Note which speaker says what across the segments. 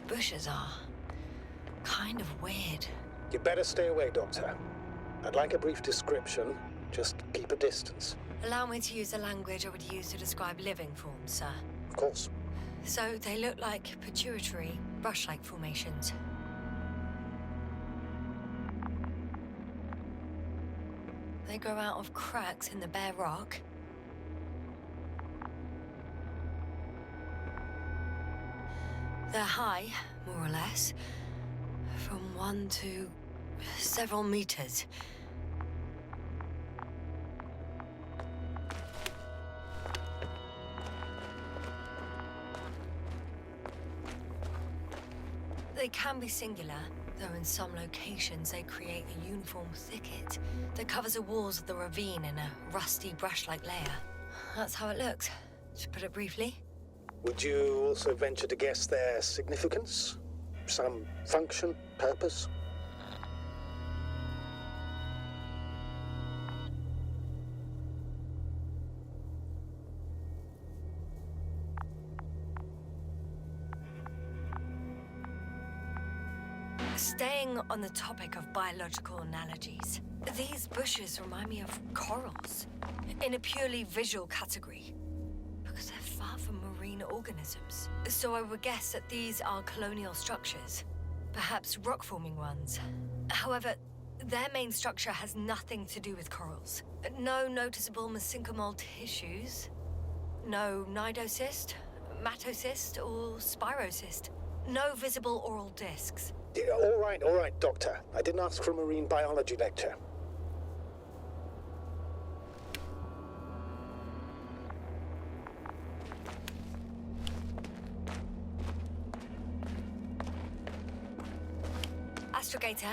Speaker 1: bushes are kind of weird.
Speaker 2: You better stay away, Doctor. I'd like a brief description. Just keep a distance.
Speaker 1: Allow me to use the language I would use to describe living forms, sir.
Speaker 2: Of course.
Speaker 1: So they look like pituitary, brush-like formations. They grow out of cracks in the bare rock. They're high, more or less, from 1 to several meters. They can be singular, though in some locations they create a uniform thicket that covers the walls of the ravine in a rusty brush-like layer. That's how it looks, to put it briefly.
Speaker 2: Would you also venture to guess their significance? Some function, purpose?
Speaker 1: Staying on the topic of biological analogies, these bushes remind me of corals, in a purely visual category, because they're far from marine organisms. So I would guess that these are colonial structures, perhaps rock-forming ones. However, their main structure has nothing to do with corals. No noticeable mesenchymal tissues, no nidocyst, matocyst, or spirocyst. No visible oral discs.
Speaker 2: Yeah, all right, Doctor. I didn't ask for a marine biology lecture.
Speaker 1: Astrogator,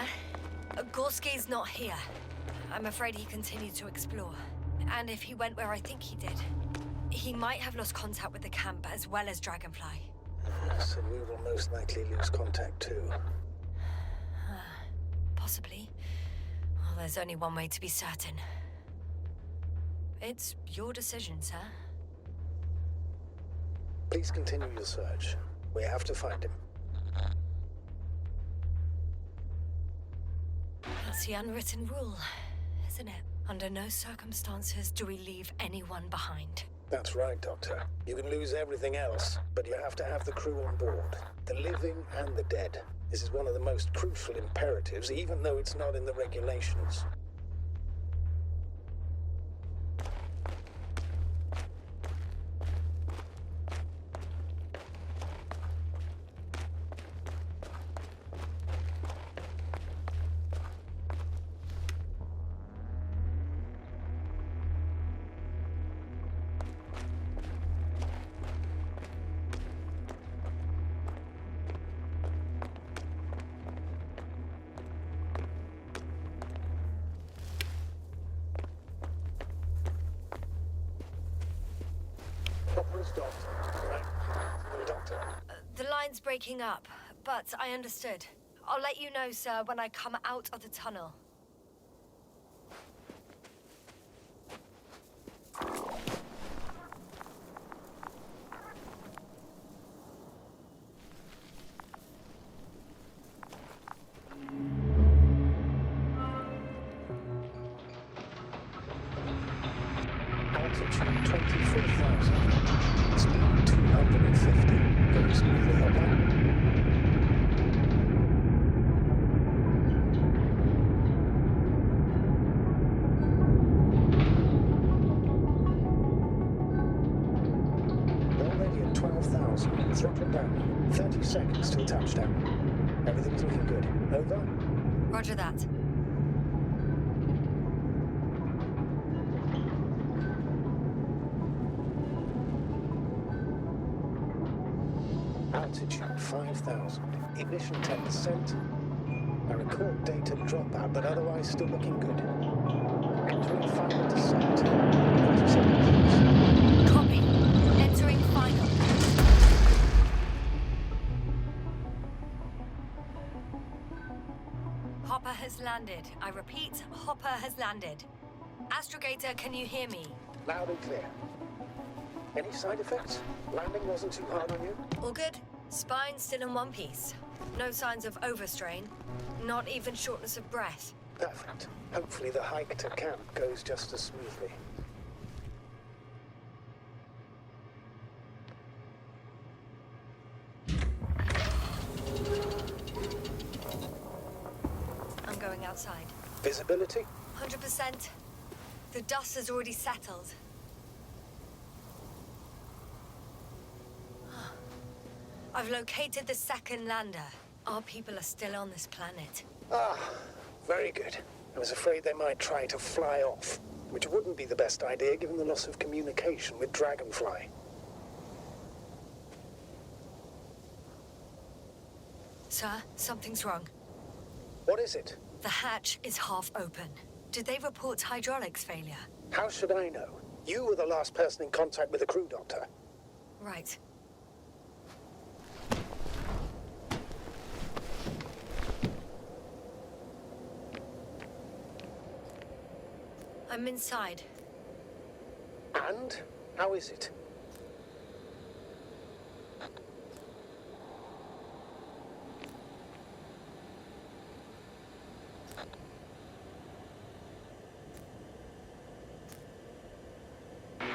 Speaker 1: Gorski's not here. I'm afraid he continued to explore. And if he went where I think he did, he might have lost contact with the camp as well as Dragonfly.
Speaker 2: So we will most likely lose contact too.
Speaker 1: Possibly. Well, there's only one way to be certain. It's your decision, sir.
Speaker 2: Please continue your search. We have to find him.
Speaker 1: That's the unwritten rule, isn't it? Under no circumstances do we leave anyone behind.
Speaker 2: That's right, Doctor. You can lose everything else, but you have to have the crew on board. The living and the dead. This is one of the most crucial imperatives, even though it's not in the regulations.
Speaker 1: The line's breaking up, but I understood. I'll let you know, sir, when I come out of the tunnel.
Speaker 2: Altitude 24,000. Speed 250. Goes smoothly hopper. Already at 12,000. Throttle down. 30 seconds till touchdown. Everything's looking good. Over?
Speaker 1: Roger that.
Speaker 2: Altitude 5,000. Ignition 10%. I record data dropout, but otherwise still looking good. Entering final descent. 40 seconds.
Speaker 1: Copy. Entering final. Hopper has landed. I repeat, Hopper has landed. Astrogator, can you hear me?
Speaker 2: Loud and clear. Any side effects? Landing wasn't too hard on you?
Speaker 1: All good. Spine still in one piece. No signs of overstrain. Not even shortness of breath.
Speaker 2: Perfect. Hopefully the hike to camp goes just as smoothly.
Speaker 1: I'm going outside.
Speaker 2: Visibility?
Speaker 1: 100%. The dust has already settled. I've located the second lander. Our people are still on this planet.
Speaker 2: Ah, very good. I was afraid they might try to fly off, which wouldn't be the best idea given the loss of communication with Dragonfly.
Speaker 1: Sir, something's wrong.
Speaker 2: What is it?
Speaker 1: The hatch is half open. Did they report hydraulics failure?
Speaker 2: How should I know? You were the last person in contact with the crew, Doctor.
Speaker 1: Right. I'm inside.
Speaker 2: And? How is it?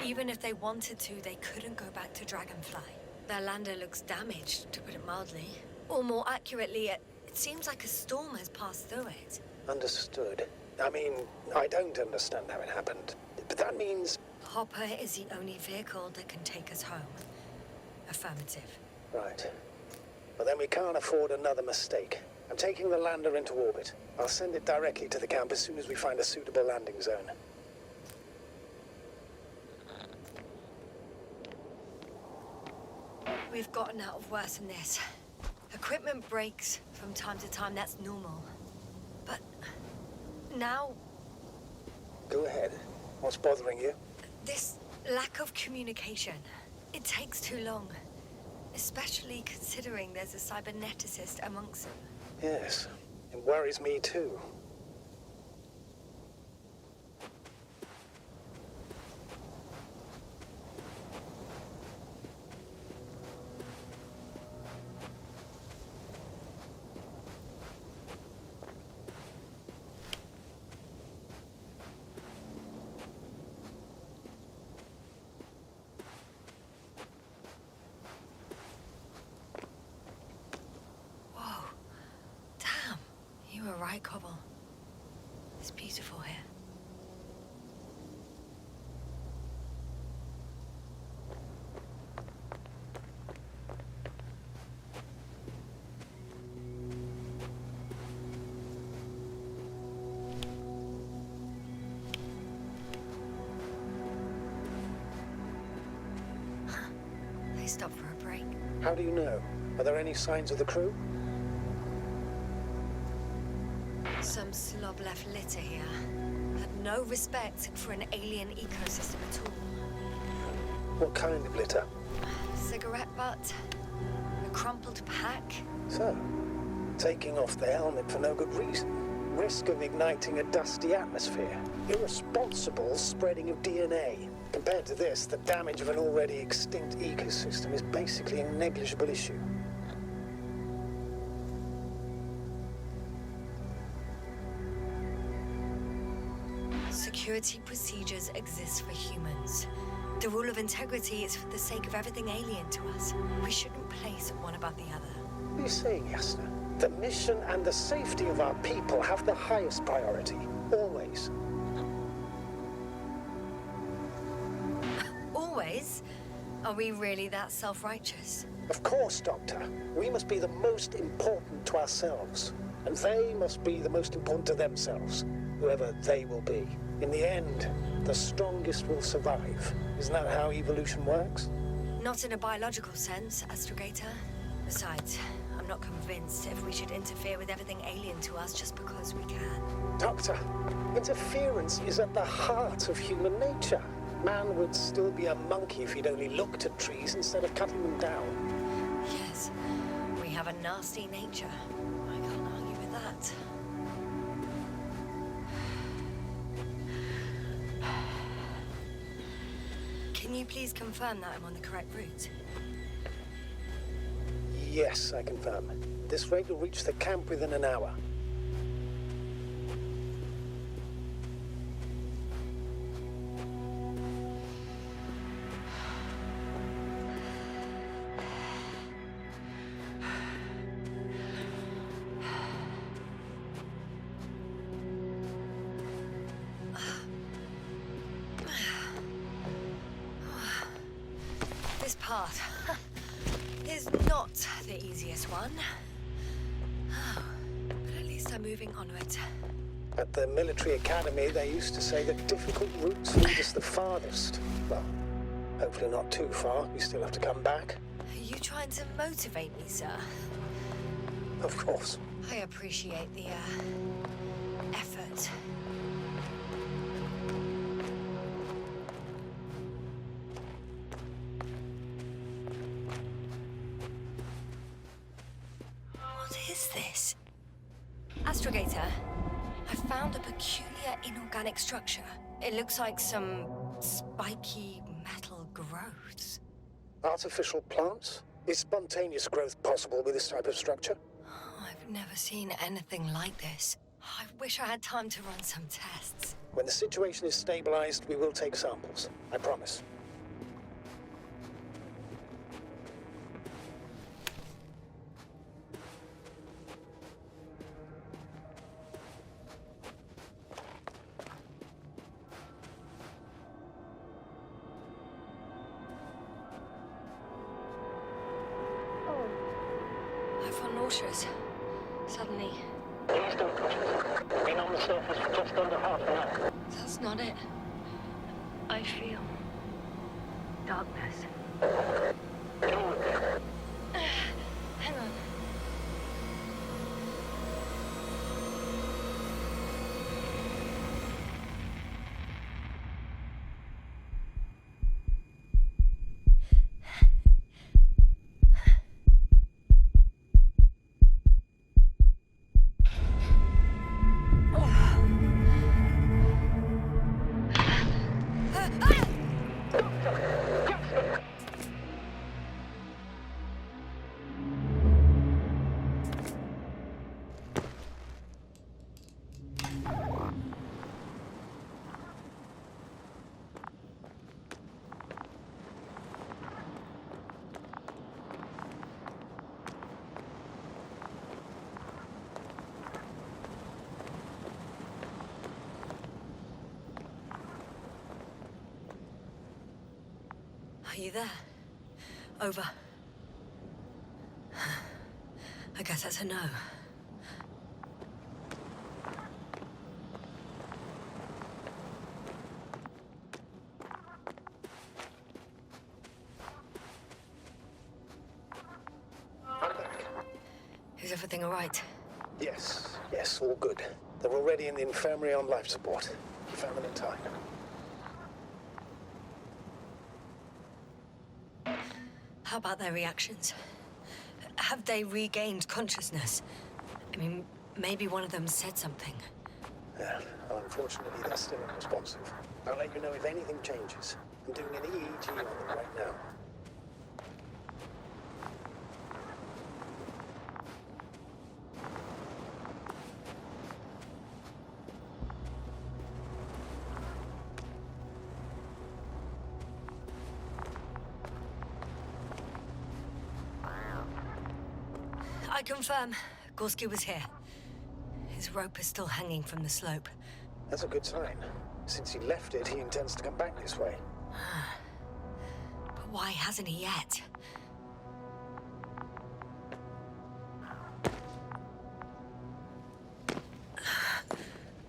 Speaker 1: Even if they wanted to, they couldn't go back to Dragonfly. Their lander looks damaged, to put it mildly. Or more accurately, it seems like a storm has passed through it.
Speaker 2: Understood. I mean, I don't understand how it happened. But that means...
Speaker 1: Hopper is the only vehicle that can take us home. Affirmative.
Speaker 2: Right. Well, then we can't afford another mistake. I'm taking the lander into orbit. I'll send it directly to the camp as soon as we find a suitable landing zone.
Speaker 1: We've gotten out of worse than this. Equipment breaks from time to time, that's normal. But now...
Speaker 2: Go ahead. What's bothering you?
Speaker 1: This lack of communication. It takes too long. Especially considering there's a cyberneticist amongst them.
Speaker 2: Yes. It worries me too.
Speaker 1: Right, Cobble. It's beautiful here. They stopped for a break.
Speaker 2: How do you know? Are there any signs of the crew?
Speaker 1: Some slob left litter here. Had no respect for an alien ecosystem at all.
Speaker 2: What kind of litter?
Speaker 1: Cigarette butt, a crumpled pack.
Speaker 2: So, taking off the helmet for no good reason. Risk of igniting a dusty atmosphere. Irresponsible spreading of DNA. Compared to this, the damage of an already extinct ecosystem is basically a negligible issue.
Speaker 1: Security procedures exist for humans. The rule of integrity is for the sake of everything alien to us. We shouldn't place one above the other.
Speaker 2: What are you saying, Yasną? The mission and the safety of our people have the highest priority. Always.
Speaker 1: Always? Are we really that self-righteous?
Speaker 2: Of course, Doctor. We must be the most important to ourselves. And they must be the most important to themselves. Whoever they will be. In the end, the strongest will survive. Isn't that how evolution works?
Speaker 1: Not in a biological sense, Astrogator. Besides, I'm not convinced if we should interfere with everything alien to us just because we can.
Speaker 2: Doctor, interference is at the heart of human nature. Man would still be a monkey if he'd only looked at trees instead of cutting them down.
Speaker 1: Yes, we have a nasty nature. I can't argue with that. Can you please confirm that I'm on the correct route?
Speaker 2: Yes, I confirm. This rate will reach the camp within an hour.
Speaker 1: This path is not the easiest one. Oh, but at least I'm moving onwards.
Speaker 2: At the military academy, they used to say that difficult routes lead us the farthest. Well, hopefully not too far. We still have to come back.
Speaker 1: Are you trying to motivate me, sir?
Speaker 2: Of course.
Speaker 1: I appreciate the, effort. What is this? Astrogator, I found a peculiar inorganic structure. It looks like some spiky metal growths.
Speaker 2: Artificial plants? Is spontaneous growth possible with this type of structure?
Speaker 1: Oh, I've never seen anything like this. I wish I had time to run some tests.
Speaker 2: When the situation is stabilized, we will take samples. I promise.
Speaker 1: I felt nauseous. Suddenly.
Speaker 3: Please don't push me. Been on the surface for just under half an hour.
Speaker 1: That's not it. I feel darkness. Hang on. Are you there? Over. I guess that's a no.
Speaker 2: I'm back.
Speaker 1: Is everything all right?
Speaker 2: Yes, all good. They're already in the infirmary on life support. You found them in time.
Speaker 1: How about their reactions? Have they regained consciousness? I mean, maybe one of them said something.
Speaker 2: Yeah, unfortunately, they're still unresponsive. I'll let you know if anything changes. I'm doing an EEG on them right now.
Speaker 1: I confirm, Gorski was here. His rope is still hanging from the slope.
Speaker 2: That's a good sign. Since he left it, he intends to come back this way.
Speaker 1: But why hasn't he yet?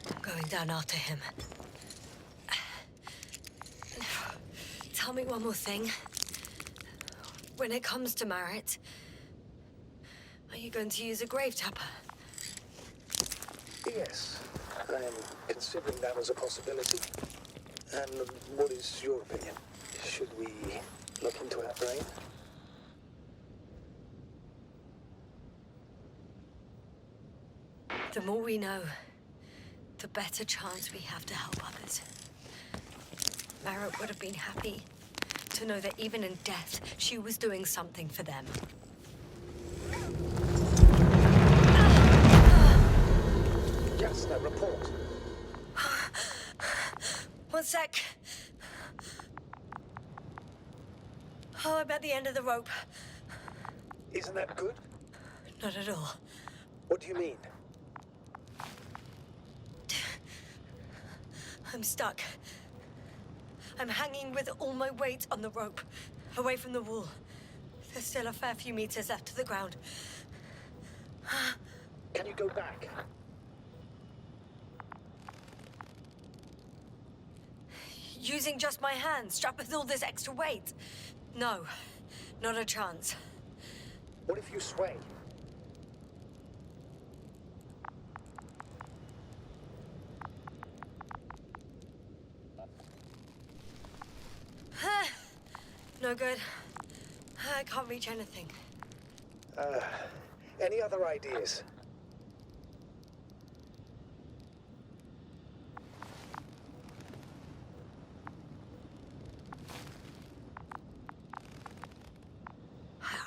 Speaker 1: I'm going down after him. Tell me one more thing. When it comes to Marit, are you going to use a grave tapper?
Speaker 2: Yes, I am considering that as a possibility. And what is your opinion? Should we look into her brain?
Speaker 1: The more we know, the better chance we have to help others. Marit would have been happy to know that even in death, she was doing something for them. the rope.
Speaker 2: Isn't that good?
Speaker 1: Not at all.
Speaker 2: What do you mean?
Speaker 1: I'm stuck. I'm hanging with all my weight on the rope, away from the wall. There's still a fair few meters left to the ground.
Speaker 2: Can you go back?
Speaker 1: Using just my hands, strapped with all this extra weight? No, not a chance.
Speaker 2: What if you sway?
Speaker 1: No good. I can't reach anything.
Speaker 2: Any other ideas?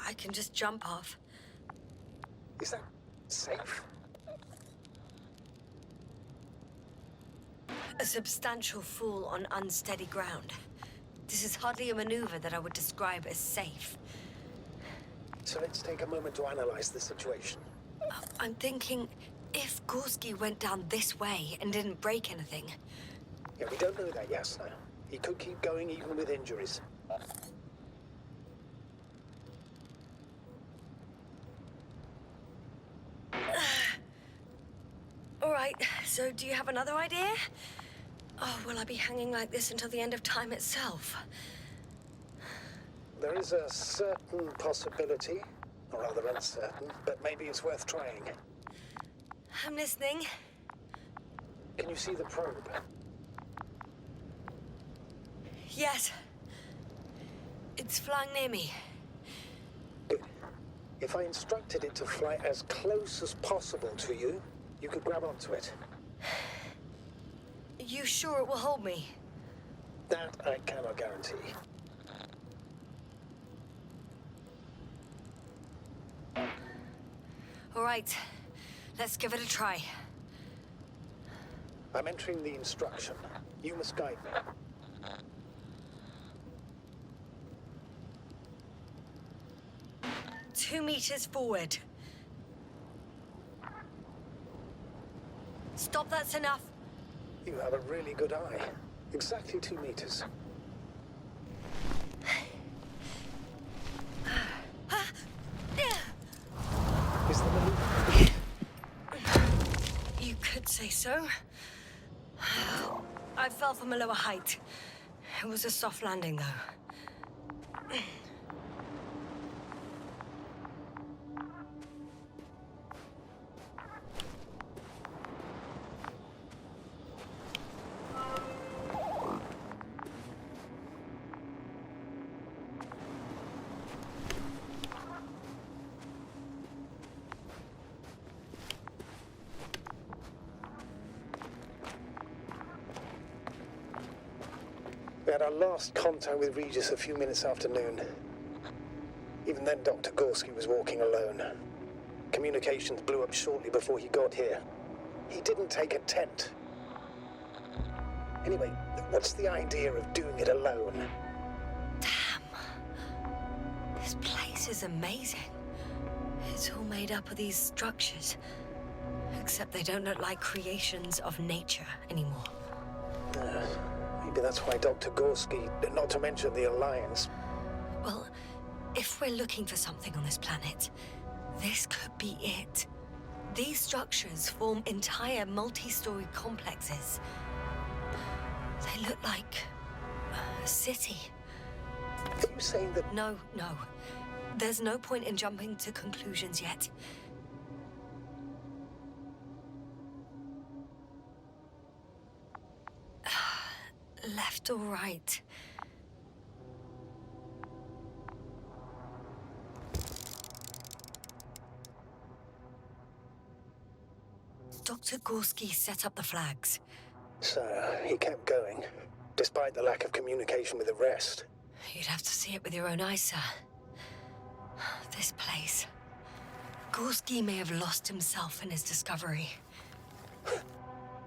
Speaker 1: I can just jump off.
Speaker 2: Is that safe?
Speaker 1: A substantial fall on unsteady ground. This is hardly a maneuver that I would describe as safe.
Speaker 2: So let's take a moment to analyze the situation.
Speaker 1: I'm thinking, if Gorski went down this way and didn't break anything...
Speaker 2: Yeah, we don't know that, Yasną. He could keep going even with injuries.
Speaker 1: All right, so do you have another idea? Oh, will I be hanging like this until the end of time itself?
Speaker 2: There is a certain possibility, or rather uncertain, but maybe it's worth trying.
Speaker 1: I'm listening.
Speaker 2: Can you see the probe?
Speaker 1: Yes. It's flying near me.
Speaker 2: Good. If I instructed it to fly as close as possible to you, you could grab onto it.
Speaker 1: You sure it will hold me?
Speaker 2: That I cannot guarantee.
Speaker 1: All right, let's give it a try.
Speaker 2: I'm entering the instruction. You must guide me.
Speaker 1: 2 meters forward. Stop, that's enough.
Speaker 2: You have a really good eye. Exactly 2 meters. Is the maneuver?
Speaker 1: You could say so. I fell from a lower height. It was a soft landing, though.
Speaker 2: We had our last contact with Regis a few minutes after noon. Even then, Dr. Gorski was walking alone. Communications blew up shortly before he got here. He didn't take a tent. Anyway, what's the idea of doing it alone?
Speaker 1: Damn. This place is amazing. It's all made up of these structures. Except they don't look like creations of nature anymore.
Speaker 2: Maybe that's why Dr. Gorski, not to mention the Alliance...
Speaker 1: Well, if we're looking for something on this planet, this could be it. These structures form entire multi-story complexes. They look like a city.
Speaker 2: Are you saying that...
Speaker 1: No. There's no point in jumping to conclusions yet. Left or right? Dr. Gorski set up the flags.
Speaker 2: So, he kept going, despite the lack of communication with the rest.
Speaker 1: You'd have to see it with your own eyes, sir. This place. Gorski may have lost himself in his discovery.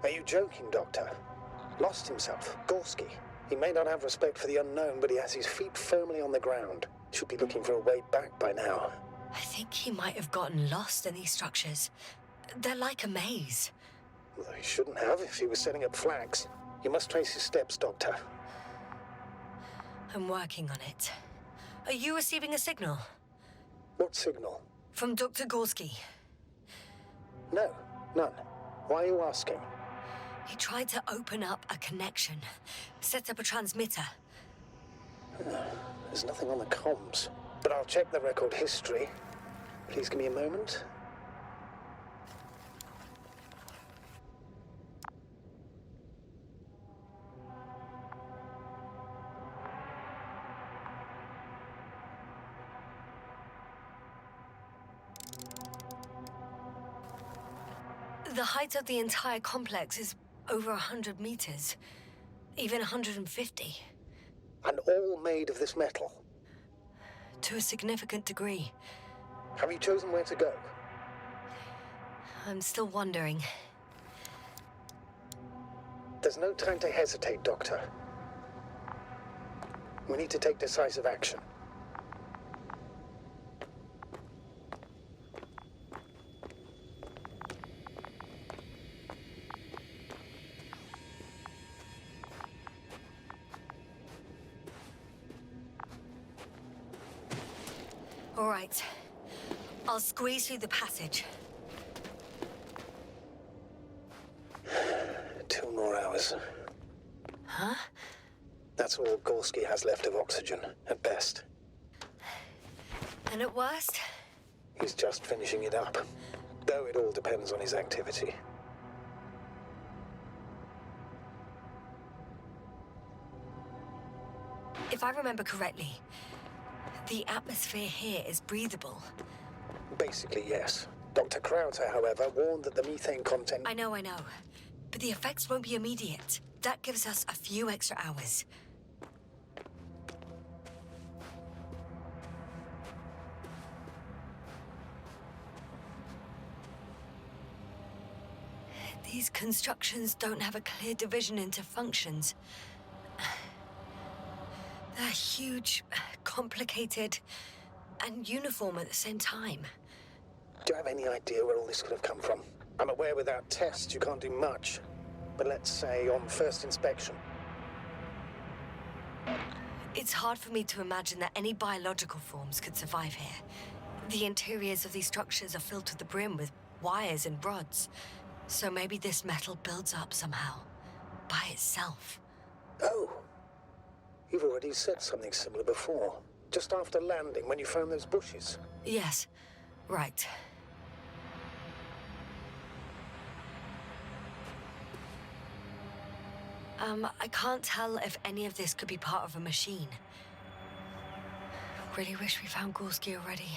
Speaker 2: Are you joking, Doctor? Lost himself, Gorski. He may not have respect for the unknown, but he has his feet firmly on the ground. Should be looking for a way back by now.
Speaker 1: I think he might have gotten lost in these structures. They're like a maze.
Speaker 2: Well, he shouldn't have if he was setting up flags. You must trace his steps, Doctor.
Speaker 1: I'm working on it. Are you receiving a signal?
Speaker 2: What signal?
Speaker 1: From Dr. Gorski.
Speaker 2: No, none. Why are you asking?
Speaker 1: He tried to open up a connection, set up a transmitter.
Speaker 2: There's nothing on the comms. But I'll check the record history. Please give me a moment.
Speaker 1: The height of the entire complex is over 100 meters, even 150.
Speaker 2: And all made of this metal.
Speaker 1: To a significant degree.
Speaker 2: Have you chosen where to go?
Speaker 1: I'm still wondering.
Speaker 2: There's no time to hesitate, Doctor. We need to take decisive action.
Speaker 1: All right. I'll squeeze through the passage.
Speaker 2: 2 more hours.
Speaker 1: Huh?
Speaker 2: That's all Gorski has left of oxygen, at best.
Speaker 1: And at worst?
Speaker 2: He's just finishing it up. Though it all depends on his activity.
Speaker 1: If I remember correctly, the atmosphere here is breathable.
Speaker 2: Basically, yes. Dr. Krauter, however, warned that the methane content...
Speaker 1: I know. But the effects won't be immediate. That gives us a few extra hours. These constructions don't have a clear division into functions. They're huge, complicated, and uniform at the same time.
Speaker 2: Do you have any idea where all this could have come from? I'm aware without tests you can't do much. But let's say on first inspection.
Speaker 1: It's hard for me to imagine that any biological forms could survive here. The interiors of these structures are filled to the brim with wires and rods. So maybe this metal builds up somehow, by itself.
Speaker 2: Oh! You've already said something similar before. Just after landing, when you found those bushes.
Speaker 1: Yes, right. I can't tell if any of this could be part of a machine. Really wish we found Gorski already.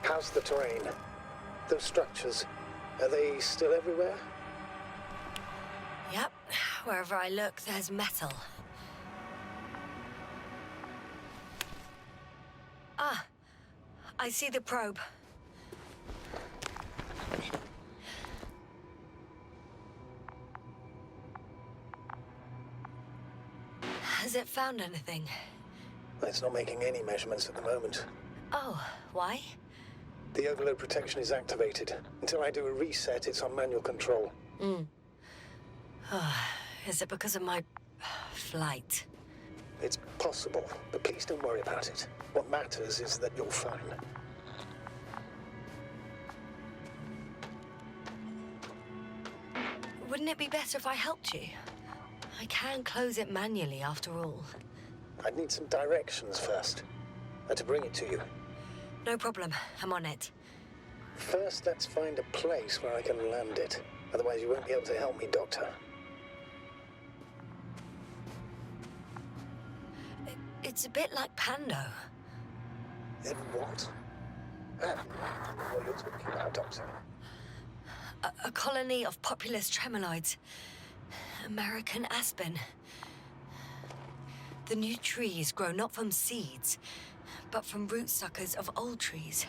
Speaker 2: How's the terrain? Those structures, are they still everywhere?
Speaker 1: Yep, wherever I look, there's metal. Ah, I see the probe. Has it found anything?
Speaker 2: It's not making any measurements at the moment.
Speaker 1: Oh, why?
Speaker 2: The overload protection is activated. Until I do a reset, it's on manual control.
Speaker 1: Is it because of my flight?
Speaker 2: It's possible, but please don't worry about it. What matters is that you're fine.
Speaker 1: Wouldn't it be better if I helped you? I can close it manually after all.
Speaker 2: I'd need some directions first. To bring it to you.
Speaker 1: No problem, I'm on it.
Speaker 2: First, let's find a place where I can land it. Otherwise, you won't be able to help me, Doctor.
Speaker 1: It's a bit like Pando.
Speaker 2: What? What you're talking about, Doctor?
Speaker 1: A colony of populous tremoloids. American aspen. The new trees grow not from seeds, but from rootsuckers of old trees.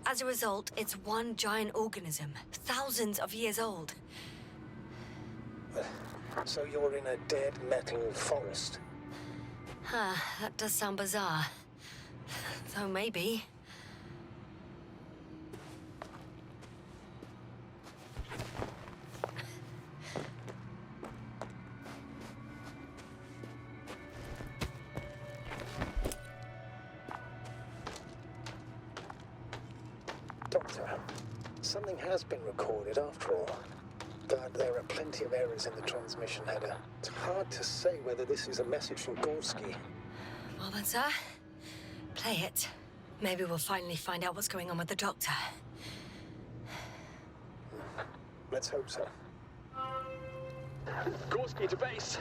Speaker 1: As a result, it's one giant organism, thousands of years old.
Speaker 2: So you're in a dead metal forest.
Speaker 1: Huh, that does sound bizarre. Though maybe.
Speaker 2: Doctor, something has been recorded after all. But there are plenty of errors in the transmission header. It's hard to say whether this is a message from Gorski.
Speaker 1: Well then, sir, play it. Maybe we'll finally find out what's going on with the doctor.
Speaker 2: Let's hope so.
Speaker 4: Gorski to base.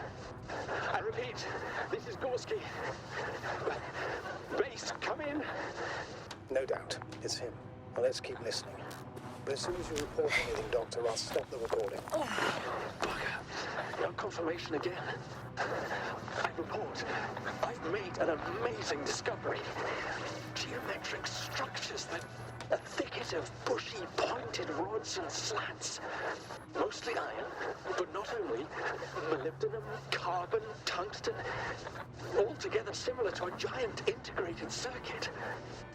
Speaker 4: I repeat, this is Gorski. Base, come in.
Speaker 2: No doubt, it's him. Well, let's keep listening. But as soon as you report anything, Doctor, I'll stop the recording.
Speaker 4: Bugger. No confirmation again. I report. I've made an amazing discovery. Geometric structures that... a thicket of bushy, pointed rods and slats. Mostly iron, but not only. Molybdenum, carbon, tungsten. Altogether similar to a giant integrated circuit.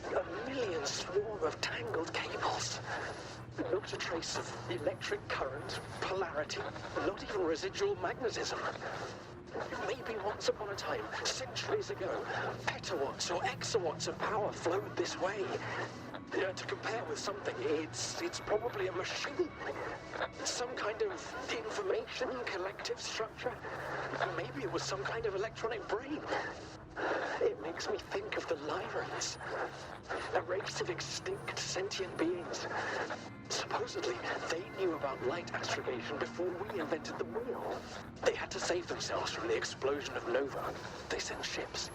Speaker 4: A million swarm of tangled cables. Not a trace of electric current, polarity, not even residual magnetism. Maybe once upon a time, centuries ago, petawatts or exawatts of power flowed this way. To compare with something, it's probably a machine. Some kind of information collective structure. Maybe it was some kind of electronic brain. It makes me think of the Lyrans, a race of extinct sentient beings. Supposedly, they knew about light astrogation before we invented the wheel. They had to save themselves from the explosion of Nova. They sent ships.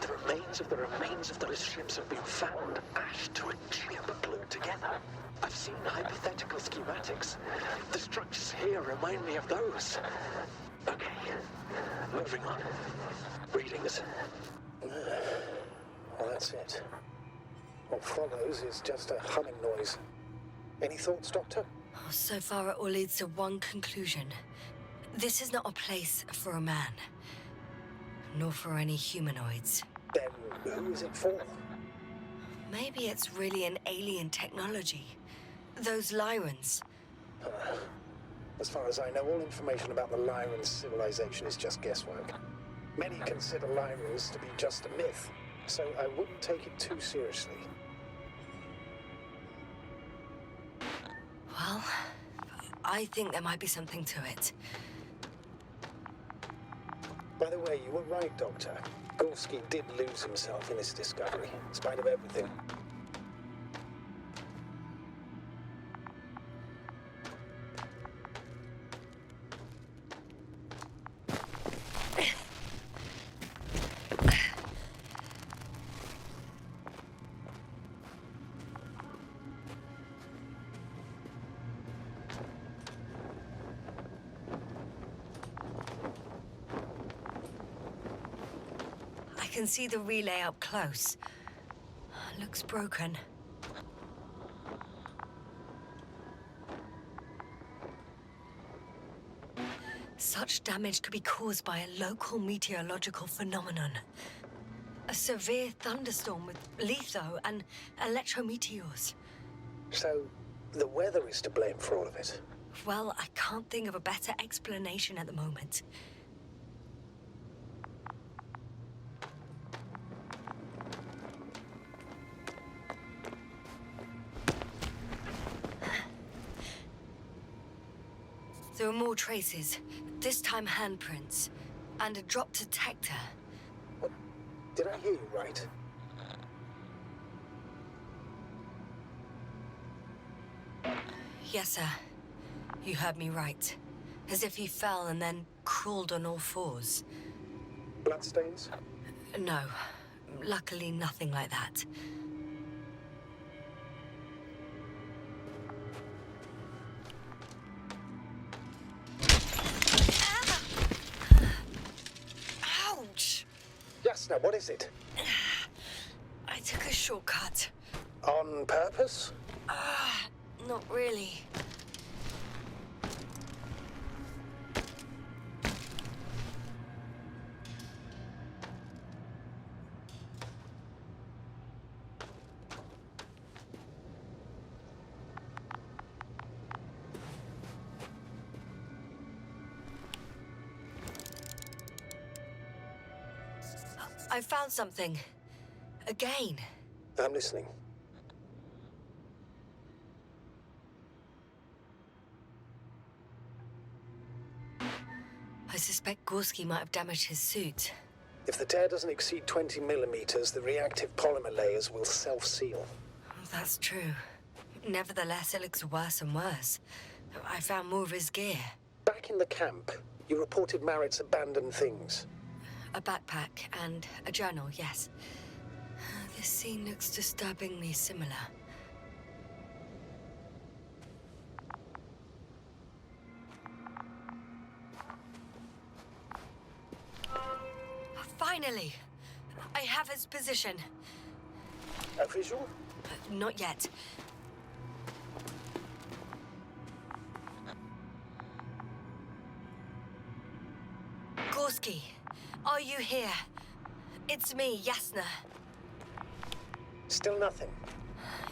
Speaker 4: The remains of those ships have been found, ashed to a chip glued together. I've seen hypothetical schematics. The structures here remind me of those. Okay, moving on. Readings.
Speaker 2: Well, that's it. What follows is just a humming noise. Any thoughts, Doctor?
Speaker 1: Oh, so far, it all leads to one conclusion. This is not a place for a man. Nor for any humanoids.
Speaker 2: Then who is it for?
Speaker 1: Maybe it's really an alien technology. Those Lyrans.
Speaker 2: As far as I know, all information about the Lyran civilization is just guesswork. Many consider Lyrans to be just a myth, so I wouldn't take it too seriously.
Speaker 1: Well, I think there might be something to it.
Speaker 2: By the way, you were right, Doctor. Gorski did lose himself in this discovery, in spite of everything.
Speaker 1: I can see the relay up close. Looks broken. Such damage could be caused by a local meteorological phenomenon. A severe thunderstorm with litho and electrometeors.
Speaker 2: So, the weather is to blame for all of it?
Speaker 1: Well, I can't think of a better explanation at the moment. There are more traces, this time handprints, and a drop detector.
Speaker 2: What? Did I hear you right?
Speaker 1: Yes, sir. You heard me right. As if he fell and then crawled on all fours.
Speaker 2: Bloodstains?
Speaker 1: No. Luckily, nothing like that. Ouch!
Speaker 2: Yasną, what is it?
Speaker 1: I shortcut.
Speaker 2: On purpose?
Speaker 1: Not really. I found something. Again.
Speaker 2: I'm listening.
Speaker 1: I suspect Gorski might have damaged his suit.
Speaker 2: If the tear doesn't exceed 20 millimeters, the reactive polymer layers will self-seal.
Speaker 1: That's true. Nevertheless, it looks worse and worse. I found more of his gear.
Speaker 2: Back in the camp, you reported Marrett's abandoned things.
Speaker 1: A backpack and a journal, yes. This scene looks disturbingly similar. Finally! I have his position.
Speaker 2: A visual?
Speaker 1: Not yet. Gorski, are you here? It's me, Yasną.
Speaker 2: Still nothing.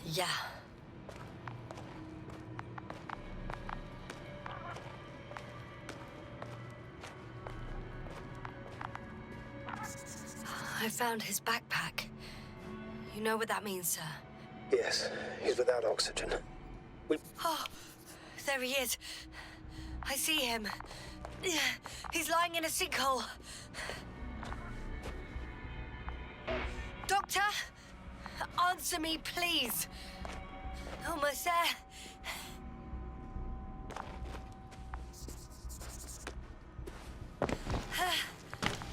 Speaker 1: Yeah. I found his backpack. You know what that means, sir?
Speaker 2: Yes, he's without oxygen.
Speaker 1: Oh, there he is. I see him. He's lying in a sinkhole. Doctor, answer me, please. Almost there.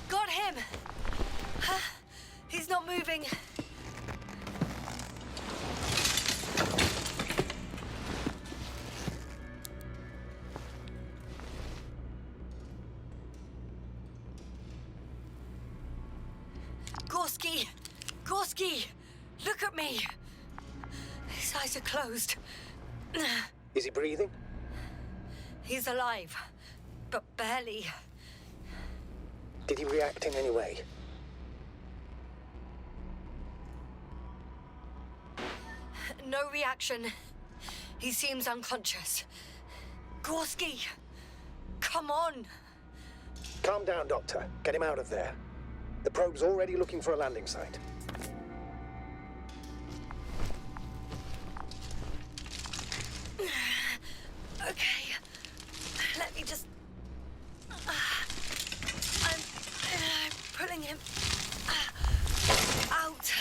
Speaker 1: Got him. He's not moving. Gorski! Gorski! Look at me! His eyes are closed.
Speaker 2: Is he breathing?
Speaker 1: He's alive, but barely.
Speaker 2: Did he react in any way?
Speaker 1: No reaction. He seems unconscious. Gorski! Come on!
Speaker 2: Calm down, Doctor. Get him out of there. The probe's already looking for a landing site.
Speaker 1: Okay. Let me just... I'm pulling him out.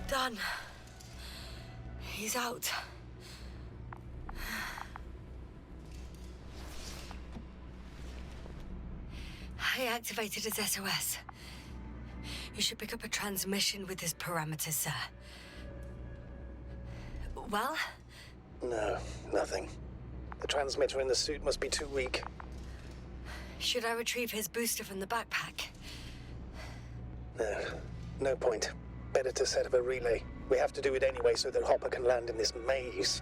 Speaker 1: Done. He's out. I activated his SOS. You should pick up a transmission with his parameters, sir. Well?
Speaker 2: No, nothing. The transmitter in the suit must be too weak.
Speaker 1: Should I retrieve his booster from the backpack?
Speaker 2: No, no point. Better to set up a relay. We have to do it anyway so that Hopper can land in this maze.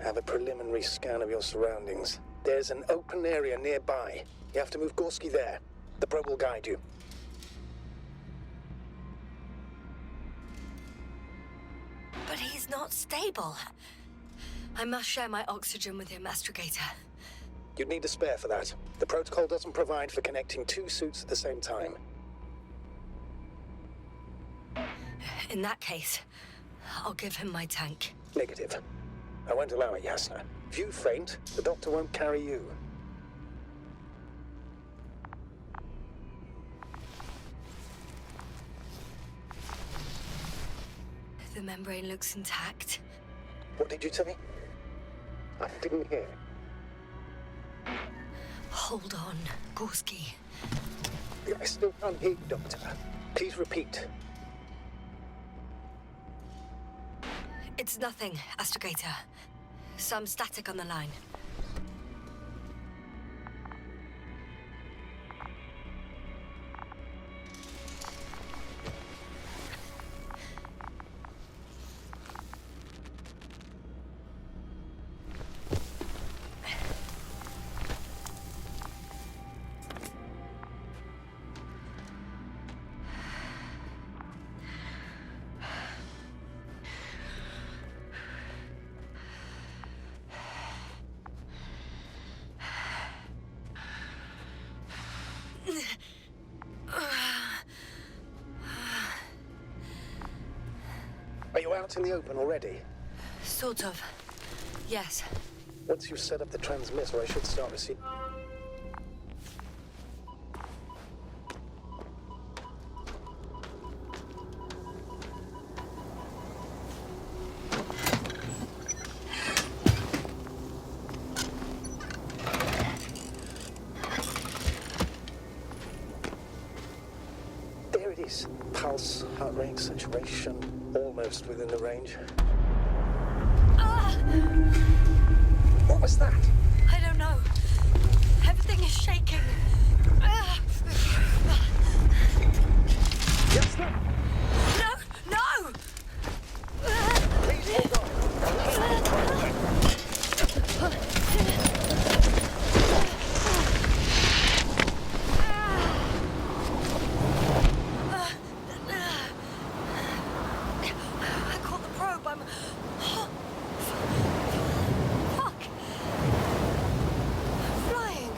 Speaker 2: Have a preliminary scan of your surroundings. There's an open area nearby. You have to move Gorski there. The probe will guide you.
Speaker 1: But he's not stable. I must share my oxygen with him, Astrogator.
Speaker 2: You'd need a spare for that. The protocol doesn't provide for connecting two suits at the same time.
Speaker 1: In that case, I'll give him my tank.
Speaker 2: Negative. I won't allow it, Yasną. If you faint, the doctor won't carry you.
Speaker 1: The membrane looks intact.
Speaker 2: What did you say? I didn't hear.
Speaker 1: Hold on, Gorski.
Speaker 2: I still can't hear you, Doctor. Please repeat.
Speaker 1: It's nothing, Astrogator. Some static on the line.
Speaker 2: Are you out in the open already?
Speaker 1: Sort of. Yes.
Speaker 2: Once you set up the transmitter, I should start receiving... There it is. Pulse, heart rate, saturation, almost within the range. What was that?
Speaker 1: I don't know. Everything is shaking.
Speaker 2: Yasną!
Speaker 1: No! No!
Speaker 2: Please hold on.
Speaker 1: I caught the probe. I'm... Fuck! Flying!